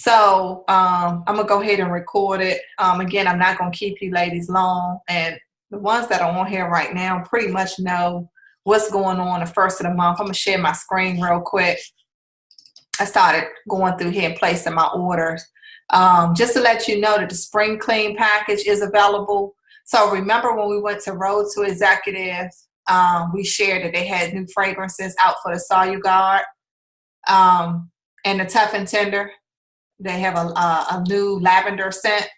So I'm gonna go ahead and record it. Again, I'm not gonna keep you ladies long, and the ones that are on here right now pretty much know what's going on the first of the month. I'm gonna share my screen real quick. I started going through here and placing my orders. Just to let you know that the spring clean package is available. So remember when we went to Road to Executive, we shared that they had new fragrances out for the Saw Guard and the Tough and Tender. They have a new lavender scent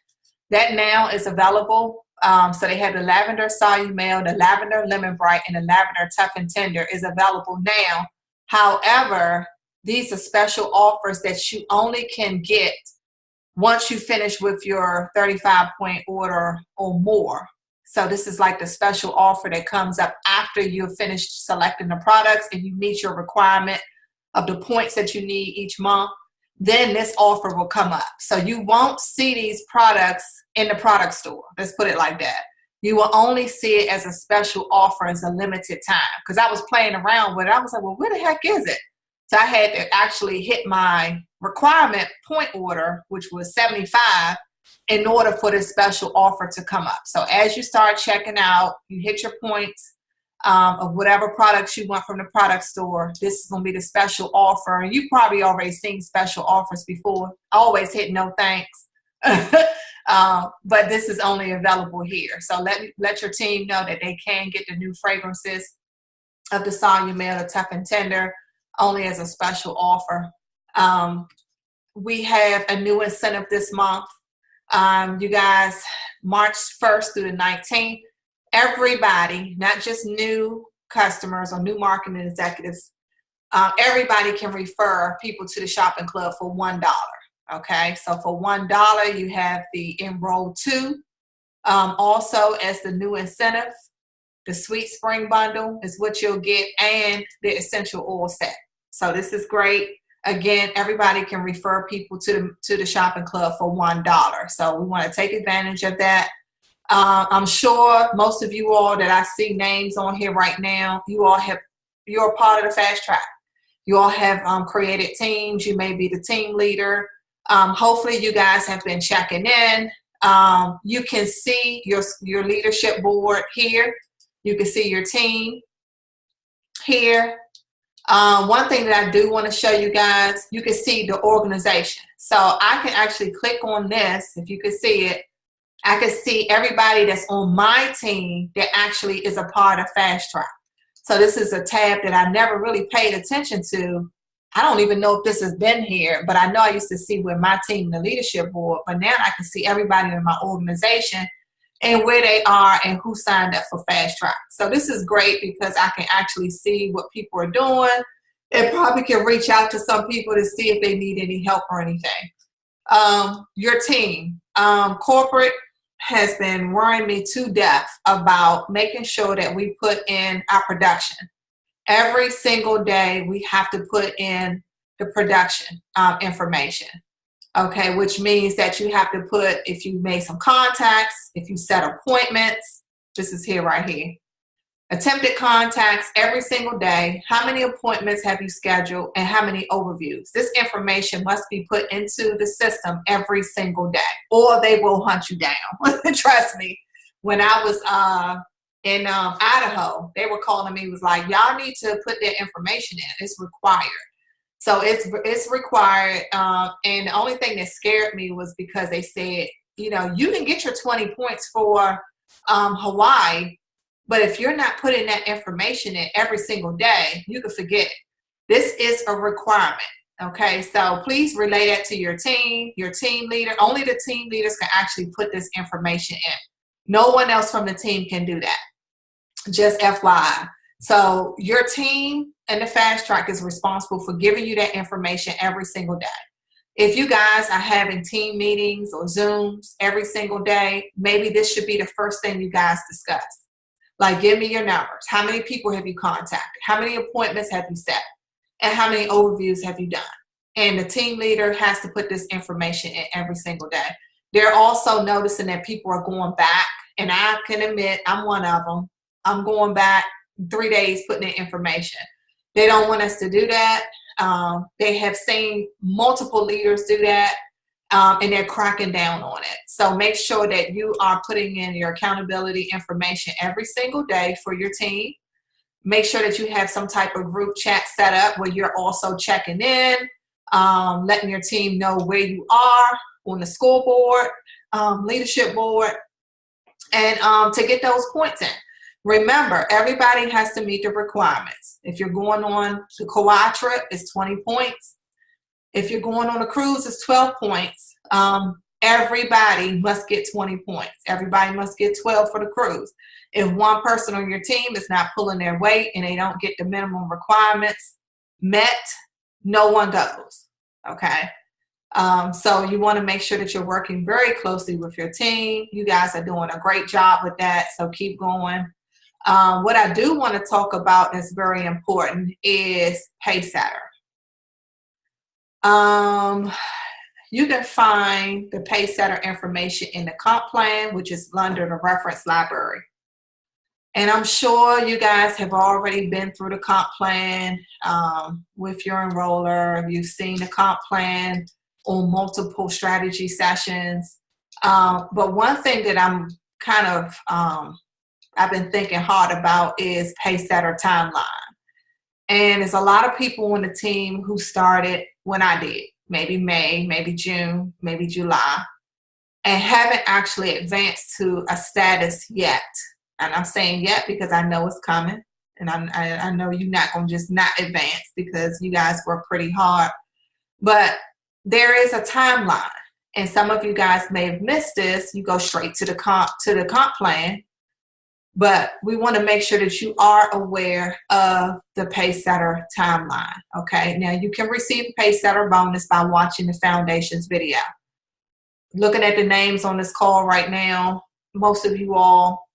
that now is available. So they have the lavender Solumel, the lavender lemon bright, and the lavender tough and tender is available now. However, these are special offers that you only can get once you finish with your 35-point order or more. So this is like the special offer that comes up after you've finished selecting the products and you meet your requirement of the points that you need each month. Then this offer will come up. So you won't see these products in the product store. Let's put it like that. You will only see it as a special offer as a limited time. Because I was playing around with it. I was like, well, where the heck is it? So I had to actually hit my requirement point order, which was 75, in order for this special offer to come up. So as you start checking out, you hit your points of whatever products you want from the product store. This is going to be the special offer. And you've probably already seen special offers before. I always hit no thanks. But this is only available here. So let your team know that they can get the new fragrances of the Solumel, the Tough and Tender, only as a special offer. We have a new incentive this month. You guys, March 1st through the 19th, everybody, not just new customers or new marketing executives, everybody can refer people to the shopping club for $1. Okay, so for $1, you have the Enroll 2. Also, as the new incentive, the Sweet Spring Bundle is what you'll get, and the Essential Oil Set. So this is great. Again, everybody can refer people to the shopping club for $1. So we want to take advantage of that. I'm sure most of you all that I see names on here right now, you're a part of the fast track. You all have created teams. You may be the team leader. Hopefully you guys have been checking in. You can see your leadership board here. You can see your team here. One thing that I do want to show you guys, you can see the organization. So I can actually click on this. If you can see it, I can see everybody that's on my team that actually is a part of Fast Track. So this is a tab that I never really paid attention to. I don't even know if this has been here, but I know I used to see with my team, the leadership board, but now I can see everybody in my organization and where they are and who signed up for Fast Track. So this is great because I can actually see what people are doing and probably can reach out to some people to see if they need any help or anything. Your team, corporate has been worrying me to death about making sure that we put in our production. Every single day we have to put in the production information. Okay, which means that you have to put, if you made some contacts, if you set appointments, this is here right here. Attempted contacts every single day. How many appointments have you scheduled and how many overviews? This information must be put into the system every single day or they will hunt you down. Trust me. When I was in Idaho, they were calling me, was like, y'all need to put that information in. It's required. So it's required. And the only thing that scared me was because they said, you know, you can get your 20 points for Hawaii, but if you're not putting that information in every single day, you can forget it. This is a requirement. Okay, so please relay that to your team leader. Only the team leaders can actually put this information in. No one else from the team can do that. Just FYI. So your team and the Fast Track is responsible for giving you that information every single day. If you guys are having team meetings or Zooms every single day, maybe this should be the first thing you guys discuss. Like, give me your numbers. How many people have you contacted? How many appointments have you set? And how many overviews have you done? And the team leader has to put this information in every single day. They're also noticing that people are going back, and I can admit I'm one of them. I'm going back 3 days putting in information. They don't want us to do that. They have seen multiple leaders do that. and they're cracking down on it. So make sure that you are putting in your accountability information every single day for your team. Make sure that you have some type of group chat set up where you're also checking in, letting your team know where you are on the school board, leadership board, and to get those points in. Remember, everybody has to meet the requirements. If you're going on the Kauai trip, it's 20 points. If you're going on a cruise, it's 12 points. Everybody must get 20 points. Everybody must get 12 for the cruise. If one person on your team is not pulling their weight and they don't get the minimum requirements met, no one goes, okay? So you want to make sure that you're working very closely with your team. You guys are doing a great job with that, so keep going. What I do want to talk about that's very important is Pascetter. You can find the Pascetter information in the comp plan, which is under the reference library. And I'm sure you guys have already been through the comp plan with your enroller. You've seen the comp plan on multiple strategy sessions. But one thing that I'm kind of, I've been thinking hard about is Pascetter timeline. And there's a lot of people on the team who started when I did, maybe May, maybe June, maybe July, and haven't actually advanced to a status yet. And I'm saying yet because I know it's coming. And I know you're not going to just not advance because you guys work pretty hard. But there is a timeline. And some of you guys may have missed this. You go straight to the comp plan. But we want to make sure that you are aware of the Pascetter timeline, okay? Now, you can receive a Pascetter bonus by watching the Foundations video. Looking at the names on this call right now, most of you all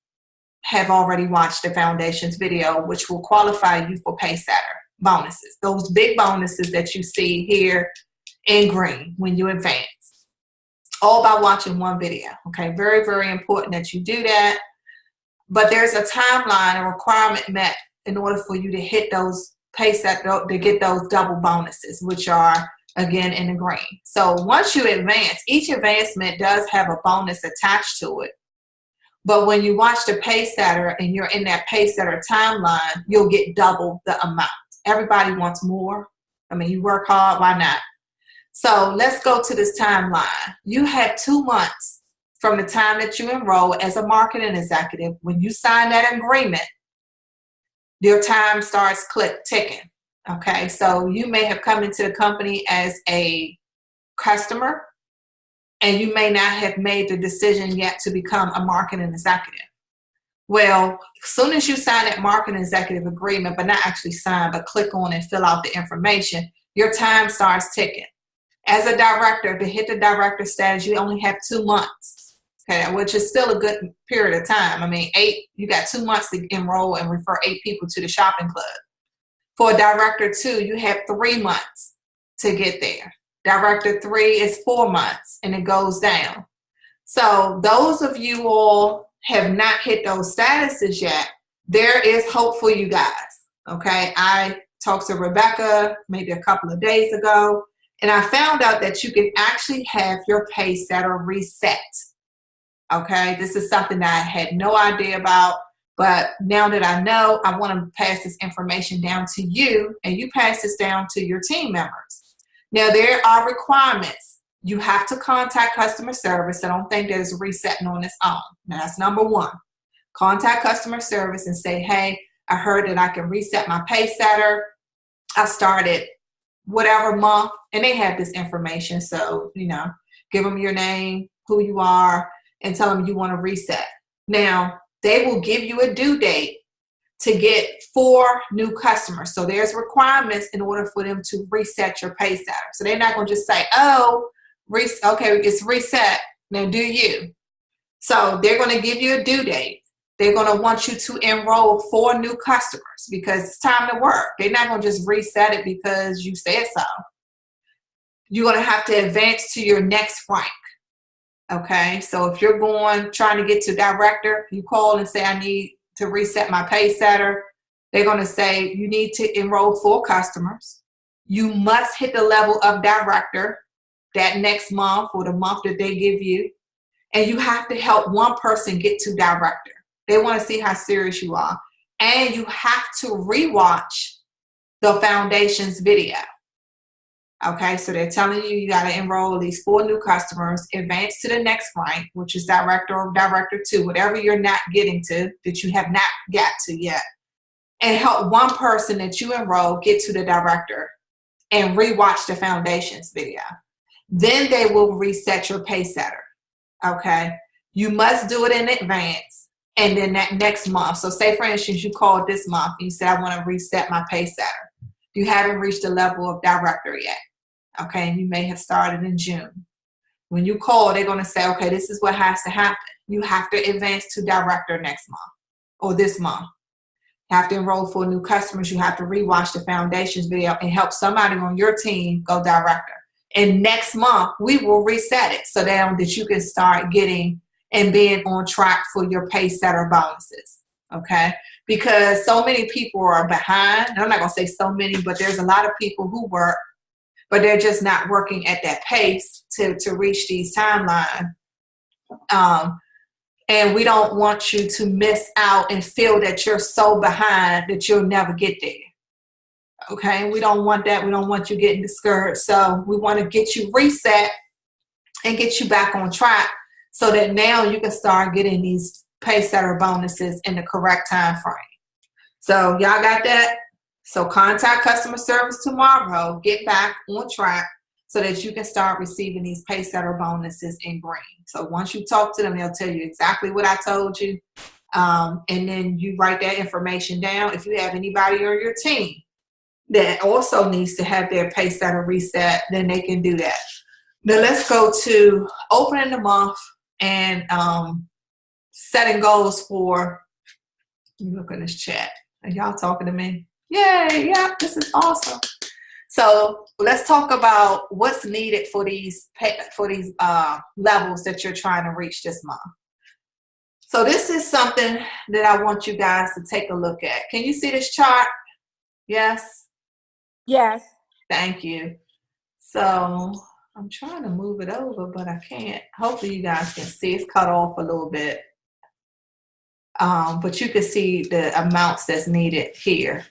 have already watched the Foundations video, which will qualify you for Pascetter bonuses. Those big bonuses that you see here in green when you advance. All by watching one video, okay? Very, very important that you do that. But there's a timeline, a requirement met in order for you to hit those Pascetter, to get those double bonuses, which are, again, in the green. So once you advance, each advancement does have a bonus attached to it. But when you watch the Pascetter and you're in that Pascetter timeline, you'll get double the amount. Everybody wants more. I mean, you work hard, why not? So let's go to this timeline. You have 2 months from the time that you enroll as a marketing executive. When you sign that agreement, your time starts ticking, okay? So you may have come into the company as a customer, and you may not have made the decision yet to become a marketing executive. Well, as soon as you sign that marketing executive agreement, but not actually sign, but click on and fill out the information, your time starts ticking. As a director, to hit the director status, you only have 2 months. Okay, which is still a good period of time. I mean, you got 2 months to enroll and refer 8 people to the shopping club. For Director 2, you have 3 months to get there. Director 3 is 4 months, and it goes down. So those of you all have not hit those statuses yet, there is hope for you guys, okay? I talked to Rebecca maybe a couple of days ago, and I found out that you can actually have your Pascetter reset. Okay, this is something that I had no idea about, but now that I know, I want to pass this information down to you, and you pass this down to your team members. Now, there are requirements. You have to contact customer service. I don't think there's resetting on its own. Now, that's number one. Contact customer service and say, hey, I heard that I can reset my Pascetter. I started whatever month, and they have this information. So, give them your name, who you are, and tell them you want to reset. Now, they will give you a due date to get 4 new customers. So there's requirements in order for them to reset your Pascetter. So they're not going to just say, oh, okay, it's reset. Now do you. So they're going to give you a due date. They're going to want you to enroll 4 new customers because it's time to work. They're not going to just reset it because you said so. You're going to have to advance to your next rank. Okay, so if you're trying to get to director, you call and say, I need to reset my Pascetter. They're going to say, you need to enroll 4 customers. You must hit the level of director. that next month or the month that they give you. And you have to help one person get to director. They want to see how serious you are. And you have to rewatch the foundation's video. Okay, so they're telling you got to enroll at least 4 new customers, advance to the next rank, which is director or director 2, whatever you're not getting to, that you have not got to yet, and help one person that you enroll get to the director and rewatch the foundations video. Then they will reset your Pascetter. Okay, you must do it in advance, and then that next month. So say for instance you called this month and you said I want to reset my Pascetter. You haven't reached the level of director yet. Okay, and you may have started in June. When you call, they're going to say, okay, this is what has to happen. You have to advance to director next month or this month. You have to enroll for new customers. You have to rewatch the foundations video and help somebody on your team go director. And next month, we will reset it so that you can start getting and being on track for your Pascetter bonuses. Okay, because so many people are behind. And I'm not going to say so many, but there's a lot of people who work, but they're just not working at that pace to reach these timelines. And we don't want you to miss out and feel that you're so behind that you'll never get there. Okay, we don't want that. We don't want you getting discouraged. So we want to get you reset and get you back on track so that now you can start getting these Pascetter bonuses in the correct time frame. So y'all got that? So contact customer service tomorrow, get back on track so that you can start receiving these Pascetter bonuses in green. So once you talk to them, they'll tell you exactly what I told you. And then you write that information down. If you have anybody on your team that also needs to have their Pascetter reset, then they can do that. Now let's go to opening the month and setting goals for, let me look in this chat. Are y'all talking to me? Yay, yeah, this is awesome. So let's talk about what's needed for these levels that you're trying to reach this month. So this is something that I want you guys to take a look at. Can you see this chart? Yes? Yes. Thank you. So I'm trying to move it over, but I can't. Hopefully you guys can see. It's cut off a little bit. But you can see the amounts that's needed here.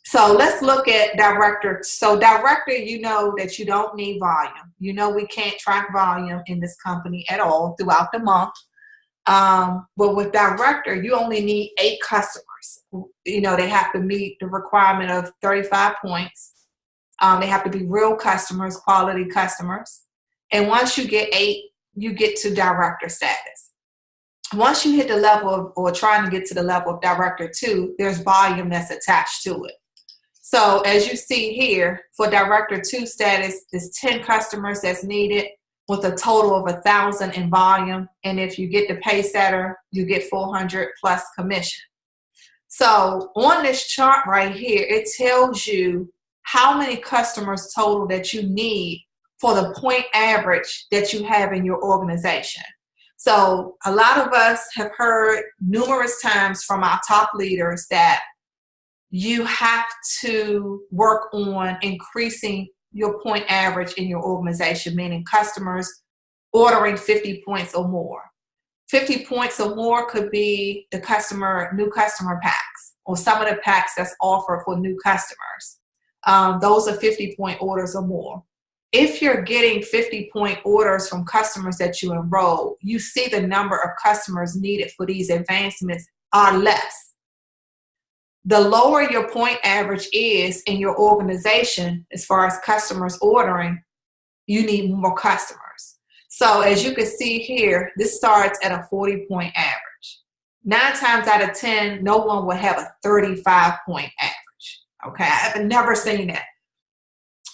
So let's look at director. So director, you know that you don't need volume. You know we can't track volume in this company at all throughout the month. But with director, you only need 8 customers. You know, they have to meet the requirement of 35 points. They have to be real customers, quality customers. And once you get 8, you get to director status. Once you hit the level of, or trying to get to the level of director 2, there's volume that's attached to it. So as you see here, for director 2 status, there's 10 customers that's needed with a total of 1,000 in volume. And if you get the Pascetter, you get 400 plus commission. So on this chart right here, it tells you how many customers total that you need for the point average that you have in your organization. So a lot of us have heard numerous times from our top leaders that you have to work on increasing your point average in your organization, meaning customers ordering 50 points or more. 50 points or more could be the new customer packs or some of the packs that's offered for new customers. Those are 50-point orders or more. If you're getting 50-point orders from customers that you enroll, you see the number of customers needed for these advancements are less. The lower your point average is in your organization, as far as customers ordering, you need more customers. So as you can see here, this starts at a 40-point average. 9 times out of 10, no one will have a 35-point average. Okay, I've never seen that.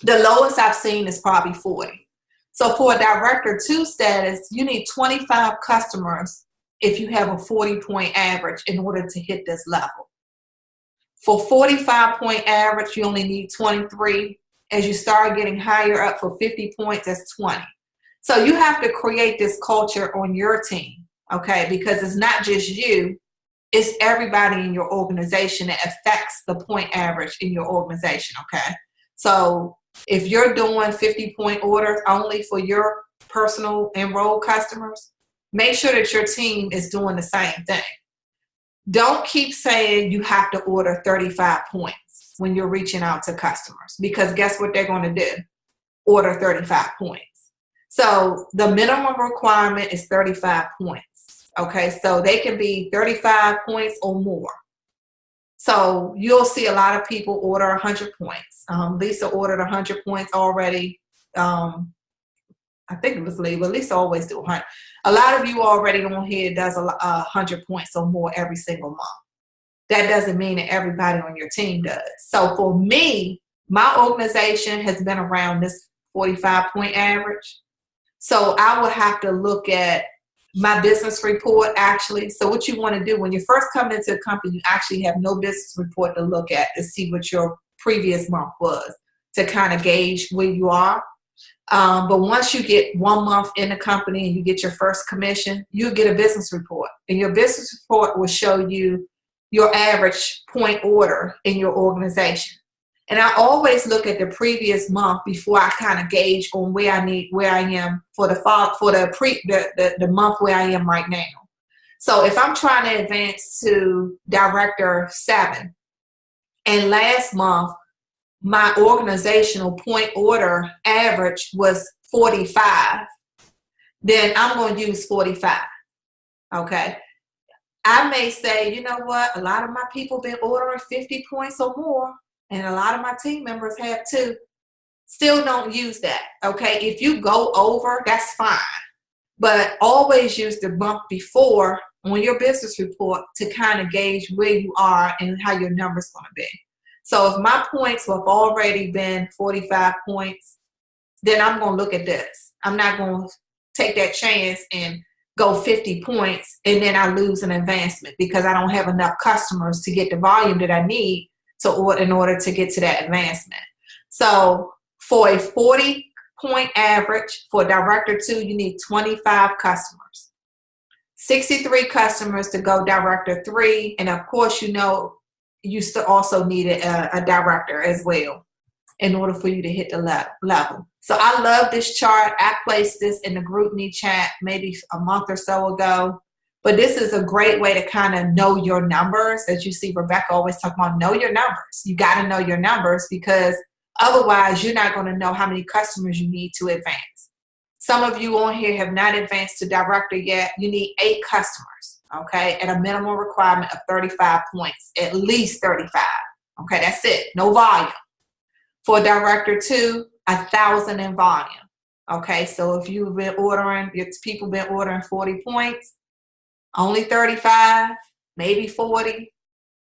The lowest I've seen is probably 40. So for a director 2 status, you need 25 customers if you have a 40-point average in order to hit this level. For 45-point average, you only need 23. As you start getting higher up for 50 points, that's 20. So you have to create this culture on your team, okay? Because it's not just you, it's everybody in your organization that affects the point average in your organization, okay? So If you're doing 50-point orders only for your personal enrolled customers, make sure that your team is doing the same thing. Don't keep saying you have to order 35 points when you're reaching out to customers, because guess what they're going to do? Order 35 points. So the minimum requirement is 35 points. Okay, so they can be 35 points or more. So you'll see a lot of people order 100 points. Lisa ordered 100 points already. I think it was Lee, but Lisa always do 100. A lot of you already on here does 100 points or more every single month. That doesn't mean that everybody on your team does. So for me, my organization has been around this 45-point average. So I will have to look at my business report actually. So what you want to do when you first come into a company, you actually have no business report to look at to see what your previous month was, to kind of gauge where you are. But once you get 1 month in the company and you get your first commission, you get a business report. And your business report will show you your average point order in your organization. And I always look at the previous month before I kind of gauge on where I am for the month where I am right now. So if I'm trying to advance to Director 7, and last month my organizational point order average was 45, then I'm going to use 45. Okay. I may say, you know what, a lot of my people been ordering 50 points or more, and a lot of my team members have too. Still don't use that. Okay. If you go over, that's fine. But always use the month before on your business report to kind of gauge where you are and how your number's going to be. So if my points have already been 45 points, then I'm going to look at this. I'm not going to take that chance and go 50 points and then I lose an advancement because I don't have enough customers to get the volume that I need in order to get to that advancement. So for a 40-point average for Director 2, you need 25 customers. 63 customers to go Director 3, and of course, you know, you still also need a director as well in order for you to hit the level. So I love this chart. I placed this in the GroupMe chat maybe a month or so ago. But this is a great way to kind of know your numbers. As you see, Rebecca always talk about know your numbers. You got to know your numbers because otherwise you're not going to know how many customers you need to advance. Some of you on here have not advanced to director yet. You need 8 customers, okay, at a minimum requirement of 35 points, at least 35. Okay, that's it. No volume. For Director 2, 1,000 in volume. Okay, so if you've been ordering, if people been ordering 40 points, only 35, maybe 40,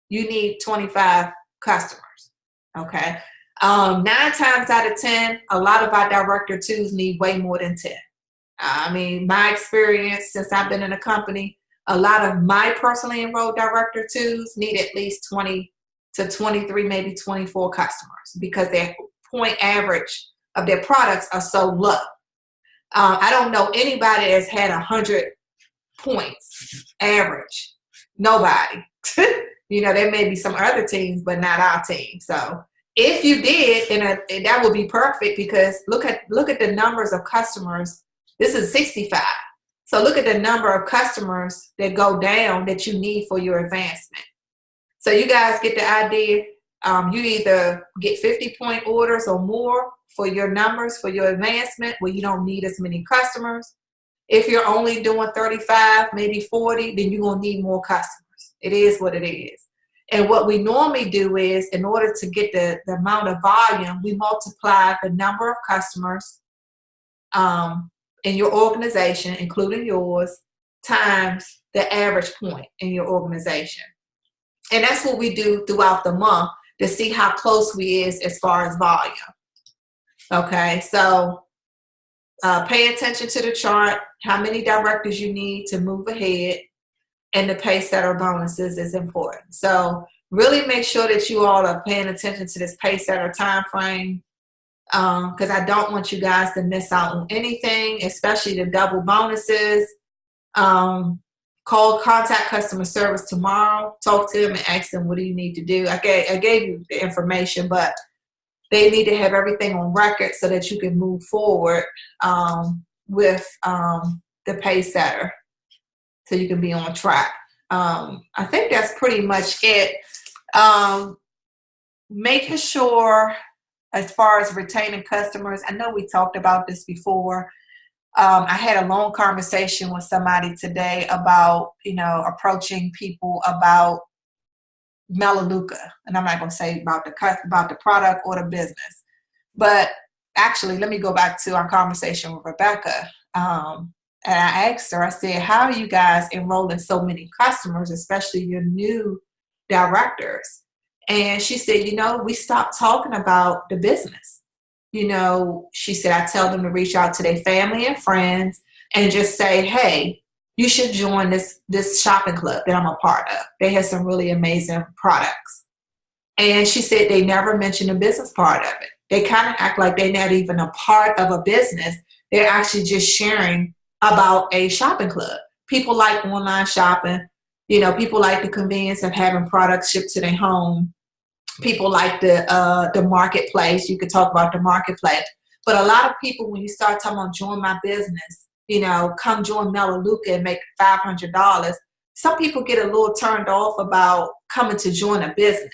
you need 25 customers, okay? 9 times out of 10, a lot of our Director 2s need way more than 10. I mean, my experience since I've been in the company, a lot of my personally enrolled Director 2s need at least 20 to 23, maybe 24 customers because their point average of their products are so low. I don't know anybody that's had 100 points average. Nobody. You know, there may be some other teams, but not our team. So if you did, and that would be perfect because look at the numbers of customers. This is 65. So look at the number of customers that go down that you need for your advancement. So you guys get the idea. You either get 50-point orders or more for your numbers, for your advancement, where you don't need as many customers. If you're only doing 35, maybe 40, then you're going to need more customers. It is what it is. And what we normally do is, in order to get the amount of volume, we multiply the number of customers in your organization, including yours, times the average point in your organization. And that's what we do throughout the month to see how close we is as far as volume. Okay, so pay attention to the chart, how many directors you need to move ahead, and the Pascetter bonuses is important. So really make sure that you all are paying attention to this Pascetter time frame because I don't want you guys to miss out on anything, especially the double bonuses. Contact customer service tomorrow, talk to them and ask them what do you need to do. I gave you the information, but They need to have everything on record so that you can move forward with the Pascetter, so you can be on track. I think that's pretty much it. Making sure, as far as retaining customers, I know we talked about this before. I had a long conversation with somebody today about, approaching people about Melaleuca, and I'm not going to say about the product or the business, but actually, let me go back to our conversation with Rebecca. And I asked her, I said, how are you guys enrolling so many customers, especially your new directors? And she said, we stopped talking about the business. She said, I tell them to reach out to their family and friends and just say, hey, you should join this shopping club that I'm a part of. They have some really amazing products. And she said they never mention the business part of it. They kind of act like they're not even a part of a business. They're actually just sharing about a shopping club. People like online shopping. People like the convenience of having products shipped to their home. People like the marketplace. You could talk about the marketplace. But a lot of people, when you start talking about join my business, come join Melaleuca and make $500, some people get a little turned off about coming to join a business.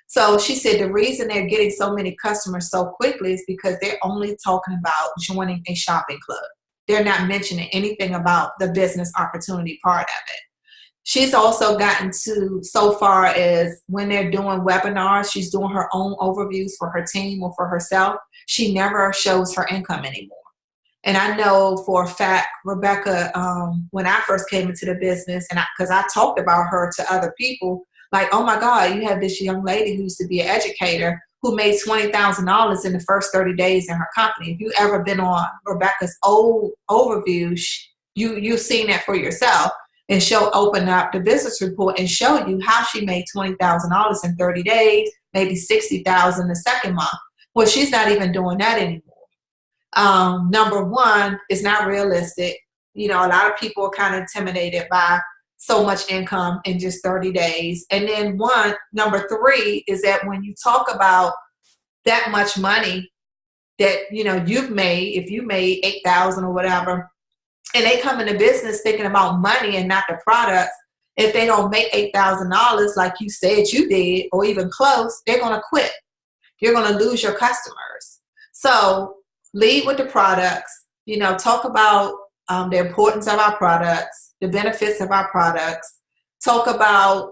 So she said the reason they're getting so many customers so quickly is because they're only talking about joining a shopping club. They're not mentioning anything about the business opportunity part of it. She's also gotten to so far as when they're doing webinars, she's doing her own overviews for her team or for herself. She never shows her income anymore. And I know for a fact, Rebecca, when I first came into the business, and because I talked about her to other people, like, oh my God, you have this young lady who used to be an educator who made $20,000 in the first 30 days in her company. If you ever been on Rebecca's old overview, you've seen that for yourself. And she'll open up the business report and show you how she made $20,000 in 30 days, maybe $60,000 the second month. Well, she's not even doing that anymore. Number one, it's not realistic. A lot of people are kind of intimidated by so much income in just 30 days. And then number three is that when you talk about that much money that, you've made, if you made 8,000 or whatever, and they come into business thinking about money and not the products, if they don't make $8,000 like you said you did, or even close, they're going to quit. You're going to lose your customers. So lead with the products, talk about the importance of our products, the benefits of our products, talk about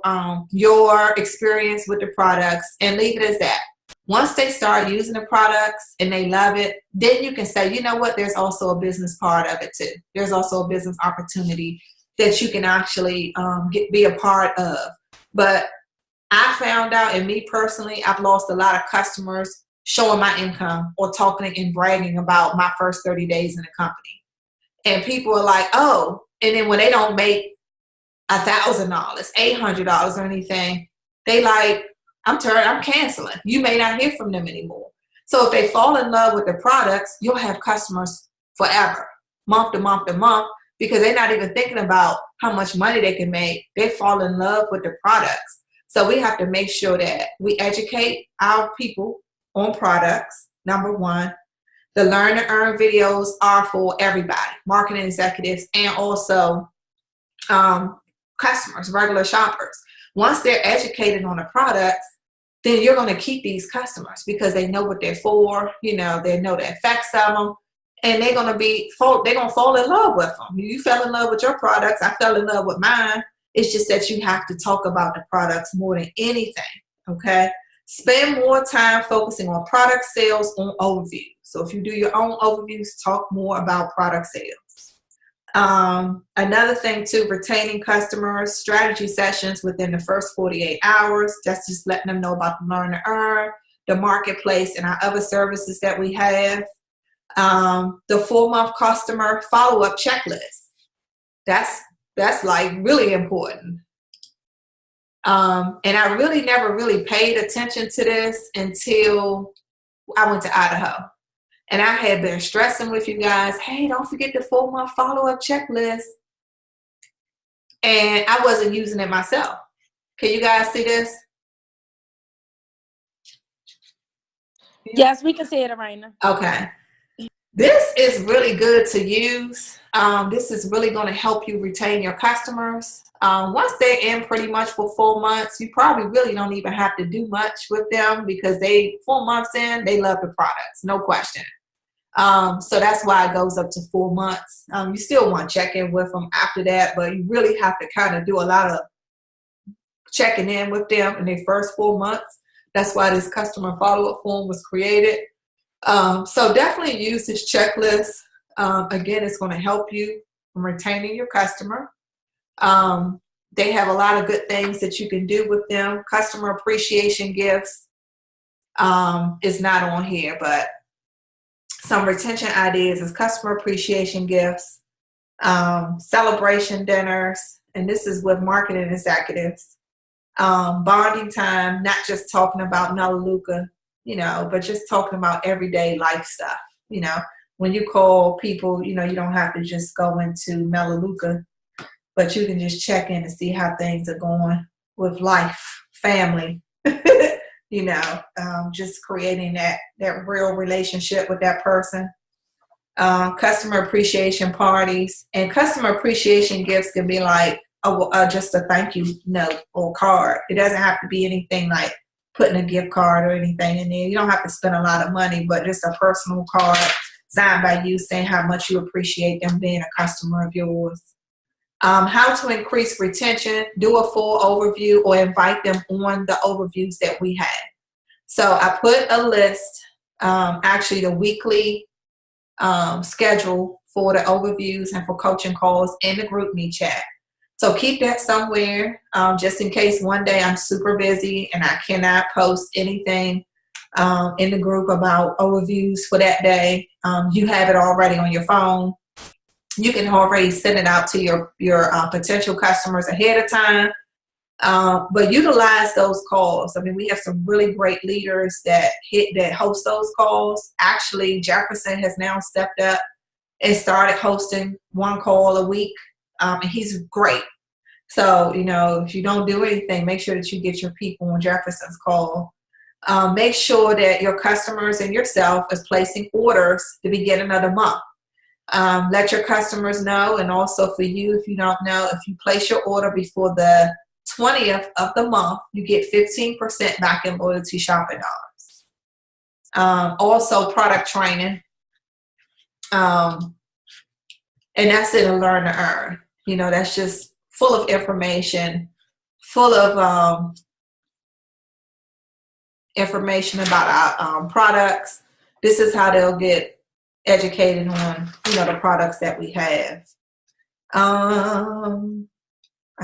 your experience with the products, and leave it as that. Once they start using the products and they love it, then you can say, you know what, there's also a business part of it too. There's also a business opportunity that you can actually be a part of. But I found out, and me personally, I've lost a lot of customers showing my income or talking and bragging about my first 30 days in the company. And people are like, oh, and then when they don't make $1,000, $800 or anything, they like, I'm canceling. You may not hear from them anymore. So if they fall in love with the products, you'll have customers forever, month to month to month, because they're not even thinking about how much money they can make. They fall in love with the products. So we have to make sure that we educate our people on products, number one. The Learn to Earn videos are for everybody, marketing executives, and also customers, regular shoppers. Once they're educated on the products, then you're going to keep these customers because they know what they're for, they know the effects of them, and they're going to fall in love with them. You fell in love with your products. I fell in love with mine. It's just that you have to talk about the products more than anything, okay? Spend more time focusing on product sales on overview. So if you do your own overviews, talk more about product sales. Another thing too, retaining customers, strategy sessions within the first 48 hours. That's just letting them know about the Learn to Earn, the marketplace, and our other services that we have. The 4-month customer follow-up checklist. That's like really important. And I really never really paid attention to this until I went to Idaho. And I had been stressing with you guys, hey, don't forget the 4-month follow-up checklist. And I wasn't using it myself. Can you guys see this? Yes, we can see it, Arena. Okay. This is really good to use. This is really going to help you retain your customers. Once they're in pretty much for 4 months, you probably really don't even have to do much with them because 4 months in, they love the products, no question. So that's why it goes up to 4 months. You still want to check in with them after that, but you really have to kind of do a lot of checking in with them in their first 4 months. That's why this customer follow-up form was created. So definitely use this checklist. Again, it's going to help you in retaining your customer. They have a lot of good things that you can do with them. Customer appreciation gifts is not on here, but some retention ideas is customer appreciation gifts, celebration dinners, and this is with marketing executives. Bonding time, not just talking about Melaleuca, but just talking about everyday life stuff. When you call people, you don't have to just go into Melaleuca, but you can just check in and see how things are going with life, family, just creating that real relationship with that person. Customer appreciation parties, and customer appreciation gifts can be like just a thank you note or card. It doesn't have to be anything like putting a gift card or anything in there. You don't have to spend a lot of money, but just a personal card signed by you saying how much you appreciate them being a customer of yours. How to increase retention, do a full overview or invite them on the overviews that we had. So I put a list, actually the weekly schedule for the overviews and for coaching calls in the group me chat. So keep that somewhere, just in case one day I'm super busy and I cannot post anything in the group about overviews for that day. You have it already on your phone. You can already send it out to your potential customers ahead of time. But utilize those calls. I mean, we have some really great leaders that host those calls. Actually, Jefferson has now stepped up and started hosting one call a week, and he's great. So, if you don't do anything, make sure that you get your people on Jefferson's call. Make sure that your customers and yourself is placing orders the beginning of the month. Let your customers know, and also for you, if you don't know, if you place your order before the 20th of the month, you get 15% back in loyalty shopping dollars. Also, product training, and that's in a learn to earn. That's just full of information, full of information about our products. This is how they'll get educated on, the products that we have. I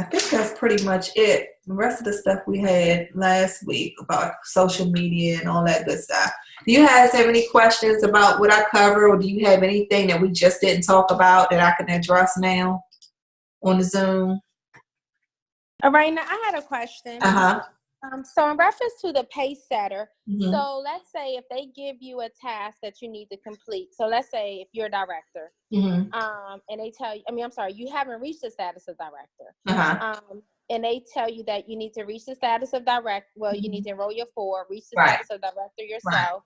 think that's pretty much it. The rest of the stuff we had last week about social media and all that good stuff. Do you guys have any questions about what I covered, or do you have anything that we just didn't talk about that I can address now on the Zoom? Arena, I had a question. So in reference to the Pascetter, so let's say if they give you a task that you need to complete. So let's say if you're a director, and they tell you, you haven't reached the status of director. And they tell you that you need to reach the status of director. Well, you need to enroll your 4, reach the status of director yourself,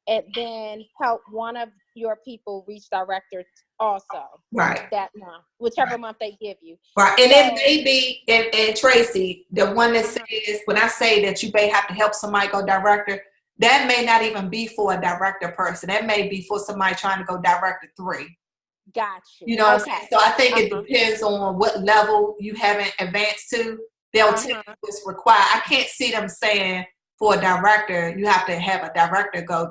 and then help one of your people reach director also. That month, whichever month they give you. And it may be, and Tracy, the one that says, when I say that you may have to help somebody go director, that may not even be for a director person. That may be for somebody trying to go director 3. Got you. You know what I'm saying? So I think it depends on what level you haven't advanced to. They'll tell you what's required. I can't see them saying for a director, you have to have a director go,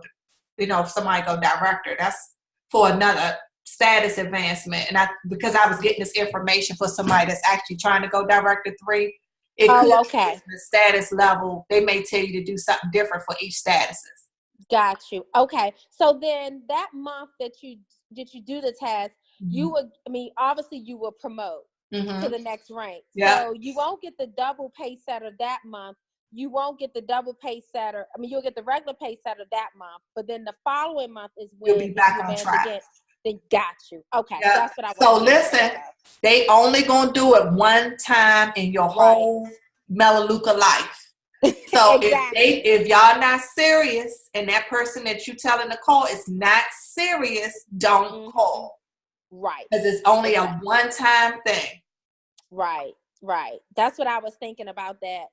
if somebody go director. That's for another status advancement. And because I was getting this information for somebody that's actually trying to go director 3, it could be the status level. They may tell you to do something different for each statuses. Got you. Okay. So then that month that you do the task, you would, obviously you will promote to the next rank. So you won't get the double Pascetter that month. You won't get the double Pascetter. You'll get the regular Pascetter that month, but then the following month is when you'll be back on track. Then got you. Okay. That's what I want. So listen, they only gonna do it one time in your whole Melaleuca life. So exactly. if y'all not serious and that person that you telling to call is not serious, don't call. Right. Because it's only a one-time thing. Right. That's what I was thinking about that.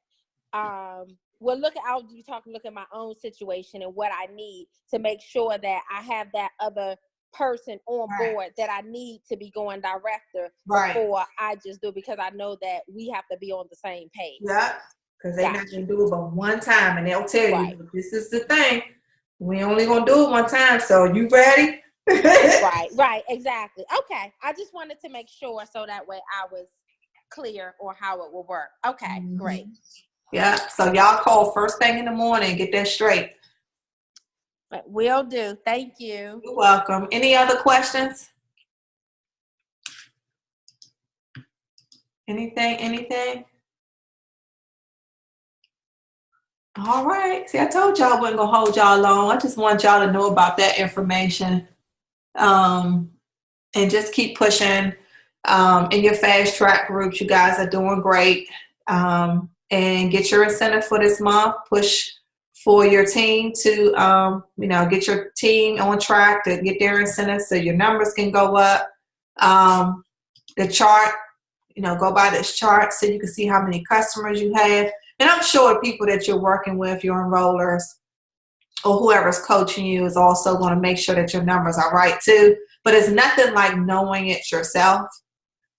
Well, look at my own situation and what I need to make sure that I have that other person on board that I need to be going director before I just do it, because I know that we have to be on the same page. Yeah, because they're not going to do it but one time, and they'll tell you, this is the thing. We only going to do it one time, so you ready? Right, exactly. Okay, I just wanted to make sure so that way I was clear on how it will work. Okay, great. Yeah, so y'all call first thing in the morning, get that straight. Will do. Thank you. You're welcome. Any other questions? Anything? All right. See, I told y'all I wasn't going to hold y'all long. I just want y'all to know about that information. And just keep pushing. In your fast track groups, you guys are doing great. And get your incentive for this month. Push for your team to, get your team on track to get their incentive so your numbers can go up. The chart, go by this chart so you can see how many customers you have. And I'm sure the people that you're working with, your enrollers, or whoever's coaching you is also going to make sure that your numbers are right too. But it's nothing like knowing it yourself.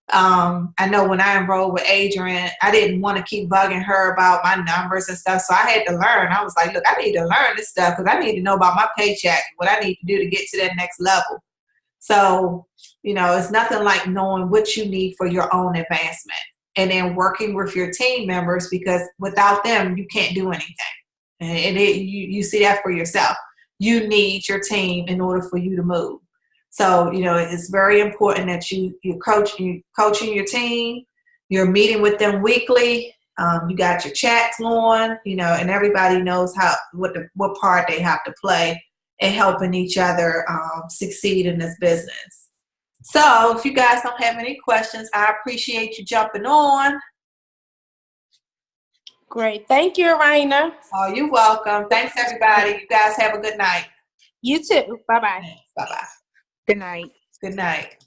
I know when I enrolled with Adrian, I didn't want to keep bugging her about my numbers and stuff. So I had to learn. I was like, look, I need to learn this stuff because I need to know about my paycheck, what I need to do to get to that next level. So, it's nothing like knowing what you need for your own advancement and then working with your team members, because without them, you can't do anything. And you see that for yourself. You need your team in order for you to move. So, it's very important that you're coaching your team. You're meeting with them weekly. You got your chats on, and everybody knows what part they have to play in helping each other succeed in this business. So if you guys don't have any questions, I appreciate you jumping on. Great. Thank you, Raina. Oh, you're welcome. Thanks, everybody. You guys have a good night. You too. Bye-bye. Bye-bye. Good night. Good night.